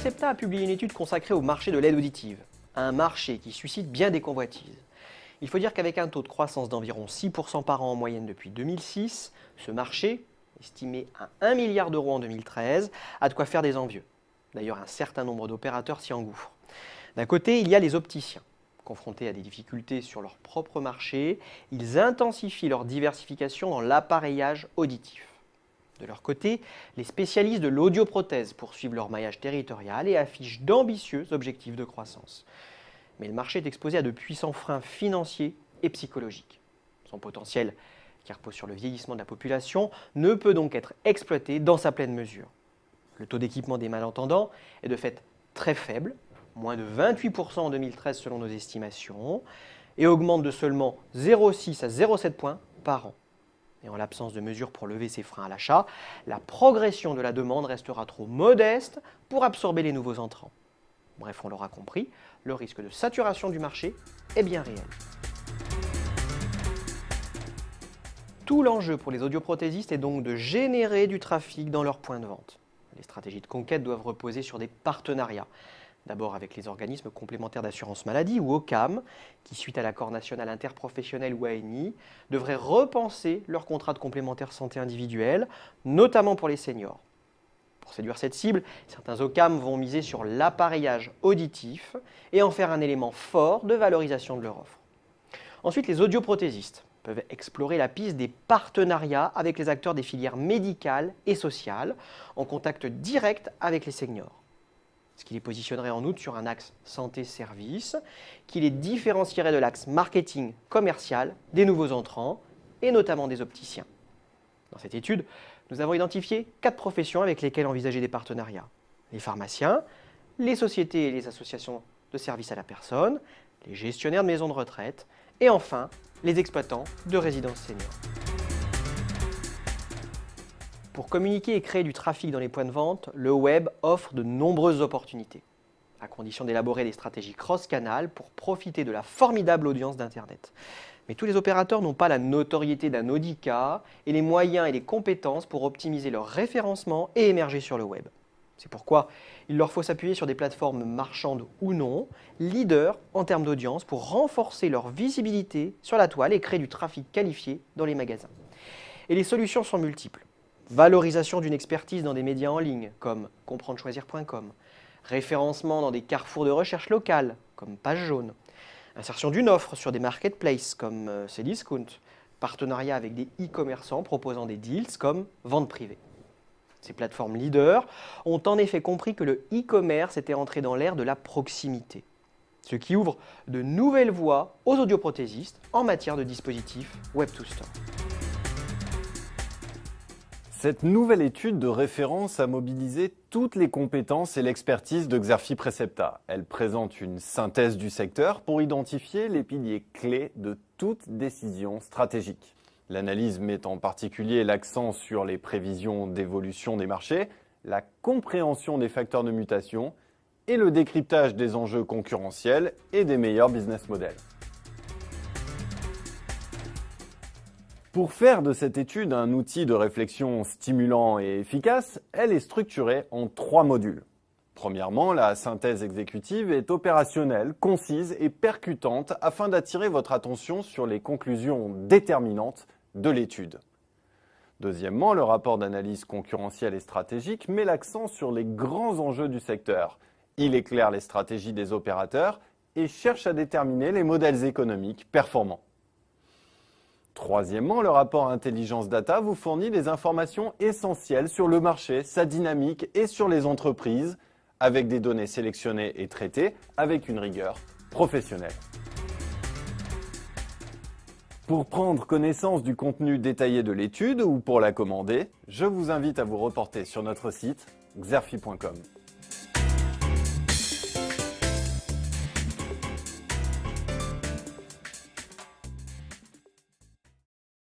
Precepta a publié une étude consacrée au marché de l'aide auditive, un marché qui suscite bien des convoitises. Il faut dire qu'avec un taux de croissance d'environ 6% par an en moyenne depuis 2006, ce marché, estimé à 1 milliard d'euros en 2013, a de quoi faire des envieux. D'ailleurs, un certain nombre d'opérateurs s'y engouffrent. D'un côté, il y a les opticiens. Confrontés à des difficultés sur leur propre marché, ils intensifient leur diversification dans l'appareillage auditif. De leur côté, les spécialistes de l'audioprothèse poursuivent leur maillage territorial et affichent d'ambitieux objectifs de croissance. Mais le marché est exposé à de puissants freins financiers et psychologiques. Son potentiel, qui repose sur le vieillissement de la population, ne peut donc être exploité dans sa pleine mesure. Le taux d'équipement des malentendants est de fait très faible, moins de 28% en 2013 selon nos estimations, et augmente de seulement 0,6 à 0,7 points par an. Et en l'absence de mesures pour lever ces freins à l'achat, la progression de la demande restera trop modeste pour absorber les nouveaux entrants. Bref, on l'aura compris, le risque de saturation du marché est bien réel. Tout l'enjeu pour les audioprothésistes est donc de générer du trafic dans leurs points de vente. Les stratégies de conquête doivent reposer sur des partenariats. D'abord avec les organismes complémentaires d'assurance maladie ou OCAM, qui suite à l'accord national interprofessionnel ou ANI, devraient repenser leurs contrats de complémentaire santé individuelle, notamment pour les seniors. Pour séduire cette cible, certains OCAM vont miser sur l'appareillage auditif et en faire un élément fort de valorisation de leur offre. Ensuite, les audioprothésistes peuvent explorer la piste des partenariats avec les acteurs des filières médicales et sociales, en contact direct avec les seniors. Ce qui les positionnerait en outre sur un axe santé-service, qui les différencierait de l'axe marketing-commercial des nouveaux entrants, et notamment des opticiens. Dans cette étude, nous avons identifié 4 professions avec lesquelles envisager des partenariats. Les pharmaciens, les sociétés et les associations de services à la personne, les gestionnaires de maisons de retraite, et enfin, les exploitants de résidences seniors. Pour communiquer et créer du trafic dans les points de vente, le web offre de nombreuses opportunités, à condition d'élaborer des stratégies cross-canal pour profiter de la formidable audience d'Internet. Mais tous les opérateurs n'ont pas la notoriété d'un Audica et les moyens et les compétences pour optimiser leur référencement et émerger sur le web. C'est pourquoi il leur faut s'appuyer sur des plateformes marchandes ou non, leaders en termes d'audience pour renforcer leur visibilité sur la toile et créer du trafic qualifié dans les magasins. Et les solutions sont multiples. Valorisation d'une expertise dans des médias en ligne, comme comprendrechoisir.com. Référencement dans des carrefours de recherche locales, comme Page Jaune. Insertion d'une offre sur des marketplaces, comme Cdiscount. Partenariat avec des e-commerçants proposant des deals, comme Vente privée. Ces plateformes leaders ont en effet compris que le e-commerce était entré dans l'ère de la proximité, ce qui ouvre de nouvelles voies aux audioprothésistes en matière de dispositifs Web2Store. Cette nouvelle étude de référence a mobilisé toutes les compétences et l'expertise de Xerfi Precepta. Elle présente une synthèse du secteur pour identifier les piliers clés de toute décision stratégique. L'analyse met en particulier l'accent sur les prévisions d'évolution des marchés, la compréhension des facteurs de mutation et le décryptage des enjeux concurrentiels et des meilleurs business models. Pour faire de cette étude un outil de réflexion stimulant et efficace, elle est structurée en 3 modules. Premièrement, la synthèse exécutive est opérationnelle, concise et percutante afin d'attirer votre attention sur les conclusions déterminantes de l'étude. Deuxièmement, le rapport d'analyse concurrentielle et stratégique met l'accent sur les grands enjeux du secteur. Il éclaire les stratégies des opérateurs et cherche à déterminer les modèles économiques performants. Troisièmement, le rapport Intelligence Data vous fournit des informations essentielles sur le marché, sa dynamique et sur les entreprises, avec des données sélectionnées et traitées avec une rigueur professionnelle. Pour prendre connaissance du contenu détaillé de l'étude ou pour la commander, je vous invite à vous reporter sur notre site xerfi.com.